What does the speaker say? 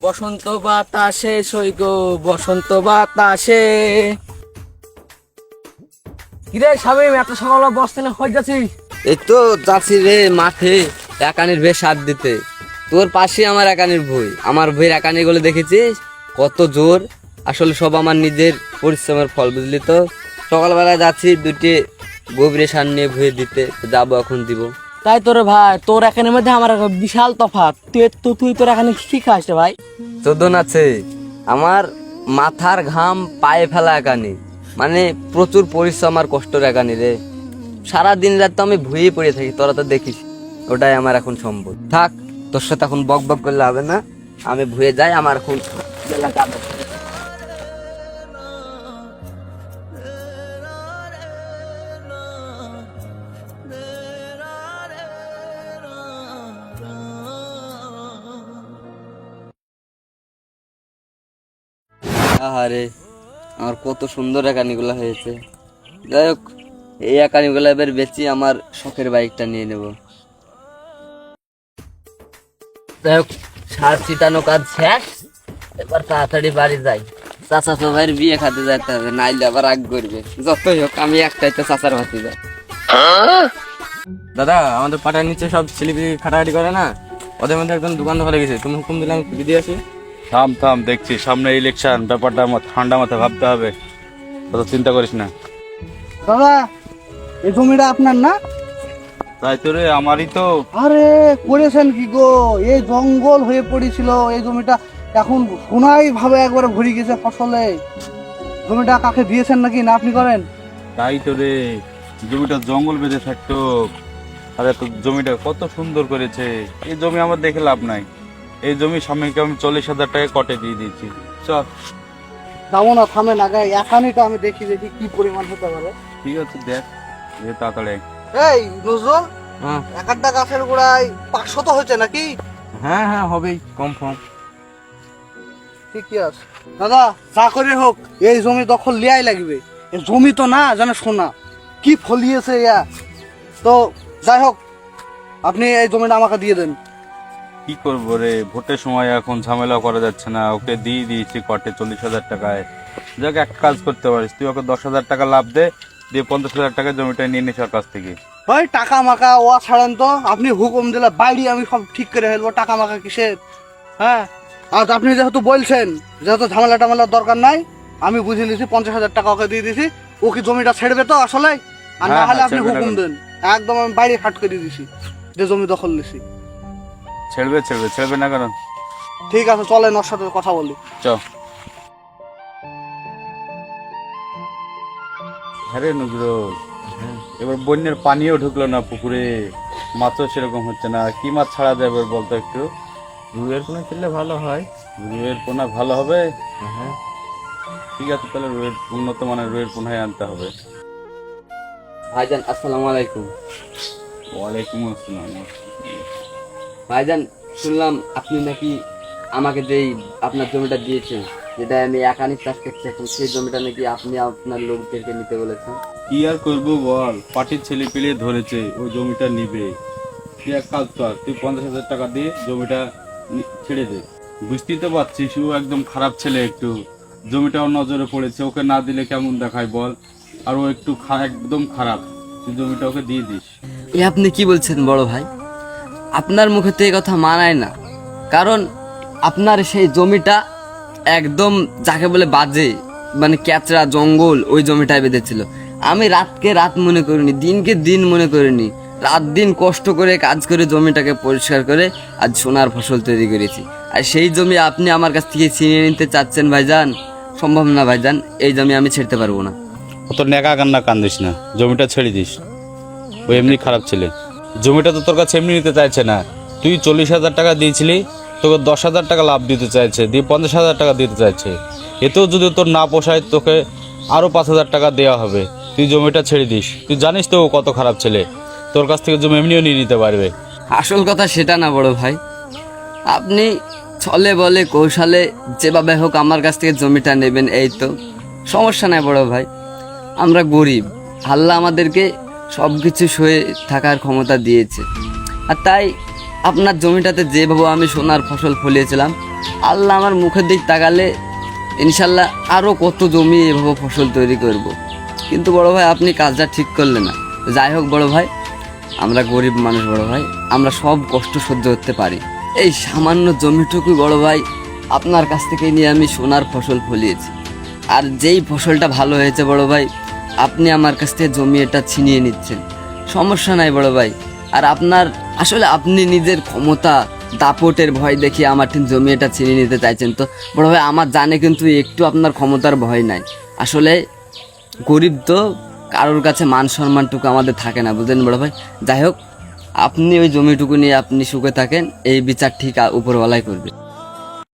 বসন্ত বাতাসে সৈগ বসন্ত বাতাসে। কিরে শামিম, এত সকালে বসতে না হয়ে যাচ্ছিস? এই তো যাচ্ছি রে মাঠে একানির বেশ সাথ দিতে। তোর পাশে আমার একানির ভুই, আমার ভুইয়ের একানি গুলো দেখেছিস কত জোর। আসলে সব আমার নিজের পরিশ্রমের ফল, বুঝলি তো। সকালবেলায় যাচ্ছি দুটি গভীরে সার নিয়ে ভুয়ে দিতে যাবো, এখন দিব। তাই তোর ভাই, তোর এখানের মধ্যে আমার একটা বিশাল তফাৎ। তুই তোর এখানে কি খাস রে ভাই? চোদন আছে আমার মাথার ঘাম পায়ে ফেলা একানি, মানে প্রচুর পরিশ্রম আর কষ্টের একানি রে। সারাদিন রাত তো আমি ভুয়েই পড়ে থাকি, তোরা তো দেখিস। ওটাই আমার এখন সম্পদ। থাক, তোর সাথে এখন বক বক করলে হবে না, আমি ভুয়ে যাই। আমার এখন আহারে, আমার কত সুন্দর একানিগুলো হয়েছে। যাই হোক, এই একানিগুলো এবার বেচি আমার শখের বাইকটা নিয়ে নেব। যাই হোক, সার ছিটানো কাজ শেষ, এবার তাড়াতাড়ি বাড়ি যাই। চাচাতো ভাইয়ের বিয়ে খাতে যেতে হবে, নাইলে আবার রাগ করবে। যতই হোক আমি একটাই তো চাচার ভাতি যাই। দাদা, আমাদের পাটার নিচে সব ছেলেপিলি খাটাখাটি করে না, ওদের মধ্যে একজন দোকান ধরে গেছে। তুমি হুকুম দিলে আমি খুবই দিয়ে আসি। থাম থাম, দেখছি সামনে ইলেকশন, ব্যাপারটা ঠান্ডা মাথায় ভাবতে হবে। অত চিন্তা করিস না। দাদা, এই জমিটা আপনার না? তাই তো রে, আমারই তো। আরে করেছেন কি গো, এই জঙ্গল হয়ে পড়েছিল এই জমিটা, এখন সোনাই ভাবে একবারে ভরে গেছে ফসলে। জমিটা কাকে দিয়েছেন নাকি না আপনি করেন? তাই তো রে, জমিটা জঙ্গল বেঁধে থাকতো। আরে তো জমিটা কত সুন্দর করেছে। এই জমি আমার দেখে লাভ নাই। এই জমি স্বামীকে আমি 40,000 টাকা কটে দিয়ে দিয়েছি। চল। যাবো না, থামেন আগে এখানেটা আমি দেখি কি পরিমাণ হতে পারে। ঠিক আছে, দেখ তাড়াতাড়ি। এই নজরুল, হ্যাঁ একটা গাছের গোড়ায় 500 তো হয়েছে নাকি? হ্যাঁ হ্যাঁ, হবেই, কনফার্ম। ঠিকই আছে দাদা, যা করে হোক এই জমি দখল লিয়াই লাগবে। এই জমি তো না জানে সোনা, কি ফলিয়েছে ইয়া। তো যাই হোক, আপনি এই জমিটা আমাকে দিয়ে দেন। কি করবো রে, ভোটের সময় এখন ঝামেলা করা যাচ্ছে না। ওকে দিয়ে দিয়েছি কটে 40,000 টাকায়। যাক, এক কাজ করতে পারিস, তুই ওকে 10,000 টাকা লাভ দে, দিয়ে 50,000 টাকা জমিটা নিয়ে নিস ওর কাছ থেকে। ওই টাকা মাকা ও ছাড়েন তো, আপনি হুকুম দিলে বাইরে আমি সব ঠিক করে ফেলবো। টাকা মাকা কিসের? হ্যাঁ, আর আপনি যেহেতু বলছেন, যেহেতু ঝামেলা টামেলার দরকার নাই, আমি বুঝে নিয়েছি 50,000 টাকা ওকে দিয়ে দিছি। ও কি জমিটা ছেড়বে তো আসলে? আর না হ্যাঁ, হলে হ্যাঁ, আপনি ছেড়বে না হুকুম কেন? দেন, একদম আমি বাইরে ফাট করে দিছি যে জমি দখল নিছি। ছেড়বে না কেন? ঠিক আছে, চলেন ওর সাথে কথা বলি। চ। হ্যাঁ নজরুল, এবার বন্যার পানিও ঢুকলো না পুকুরে, মাছও সেরকম হচ্ছে না। কি মাছ ছাড়া যাবে বলতো একটু? রুইয়ের কোনো খেললে ভালো হয়। রুইয়ের পোনা ভালো হবে। হ্যাঁ, ঠিক আছে, তাহলে রুইয়ের উন্নত মানের রুইয়ের পোনাই আনতে হবে। ভাইজান আসসালামু আলাইকুম। ওয়ালাইকুম আসসালাম। ভাইজান, শুনলাম আপনি নাকি আমাকে যেই আপনার জমিটা দিয়েছেন, যেটা আমি একানি চাষ করছি এখন, সেই জমিটা নাকি আপনি আপনার লোকদেরকে নিতে বলেছেন। কি আর করবো বল, পার্টির ছেলে পেলে ধরেছে ওই জমিটা নিবে। তুই এক কাজ কর, তুই 50,000 টাকা দিয়ে জমিটা ছেড়ে দে। বুঝতেই তো পারছিস ও একদম খারাপ ছেলে, একটু জমিটা ওর নজরে পড়েছে, ওকে না দিলে কেমন দেখায় বল। আর ও একটু একদম খারাপ, তুই জমিটা ওকে দিয়ে দিস। এ আপনি কি বলছেন বড় ভাই? আপনার মুখে তো এই কথা মানায় না, কারণ আপনার সেই জমিটা একদম যাকে বলে বাজে, মানে ক্যাচড়া জঙ্গল, ওই জমিটায় বেঁধেছিল। আমি রাতকে রাত মনে করিনি, দিনকে দিন মনে করিনি, রাত দিন কষ্ট করে কাজ করে জমিটাকে পরিষ্কার করে আজ সোনার ফসল তৈরি করেছি। আর সেই জমি আপনি আমার কাছ থেকে ছিনিয়ে নিতে চাচ্ছেন ভাইজান? সম্ভব না ভাইজান, এই জমি আমি ছেড়তে পারবো না। অত নেকা কান্না কান্দিস না, জমিটা ছেড়ে দিস। ও এমনি খারাপ ছেলে, জমিটা তো তোর কাছে এমনি নিতে চাইছে না। তুই 40,000 টাকা দিয়েছিলি, তোকে 10,000 টাকা লাভ দিতে চাইছে, দিয়ে 50,000 টাকা দিতে চাইছে। এতেও যদি তোর না পোষায়, তোকে আরো 5,000 টাকা দেওয়া হবে। তুই জমিটা ছেড়ে দিস, তুই জানিস তো ও কত খারাপ ছেলে, তোর কাছ থেকে জমি এমনিও নিয়ে নিতে পারবে। আসল কথা সেটা না বড় ভাই, আপনি ছলে বলে কৌশলে যেভাবে হোক আমার কাছ থেকে জমিটা নেবেন, এই তো। সমস্যা নাই বড় ভাই, আমরা গরিব, আল্লাহ আমাদেরকে সব কিছু সয়ে থাকার ক্ষমতা দিয়েছে। আর তাই আপনার জমিটাতে যেভাবে আমি সোনার ফসল ফলিয়েছিলাম, আল্লাহ আমার মুখের দিক তাকালে ইনশাল্লাহ আরও কত জমি এভাবে ফসল তৈরি করব। কিন্তু বড় ভাই আপনি কাজটা ঠিক করলেন না। যাই হোক বড় ভাই, আমরা গরিব মানুষ বড় ভাই, আমরা সব কষ্ট সহ্য করতে পারি। এই সামান্য জমিটুকু বড় ভাই আপনার কাছ থেকে নিয়ে আমি সোনার ফসল ফলিয়েছি। আর যেই ফসলটা ভালো হয়েছে বড় ভাই, আপনি আমার কাছ থেকে জমি এটা ছিনিয়ে নিচ্ছেন। সমস্যা নাই বড় ভাই। আর আপনার আসলে আপনি নিজের ক্ষমতা দাপটের ভয় দেখিয়ে আমার ঠিক জমি এটা ছিনিয়ে নিতে চাইছেন। তো বড় ভাই আমার জানে কিন্তু একটু আপনার ক্ষমতার ভয় নাই। আসলে গরিব তো কারোর কাছে মান সম্মানটুকু আমাদের থাকে না, বুঝলেন বড় ভাই। যাই হোক, আপনি ওই জমিটুকু নিয়ে আপনি সুখে থাকেন, এই বিচার ঠিক উপরওয়ালাই করবে।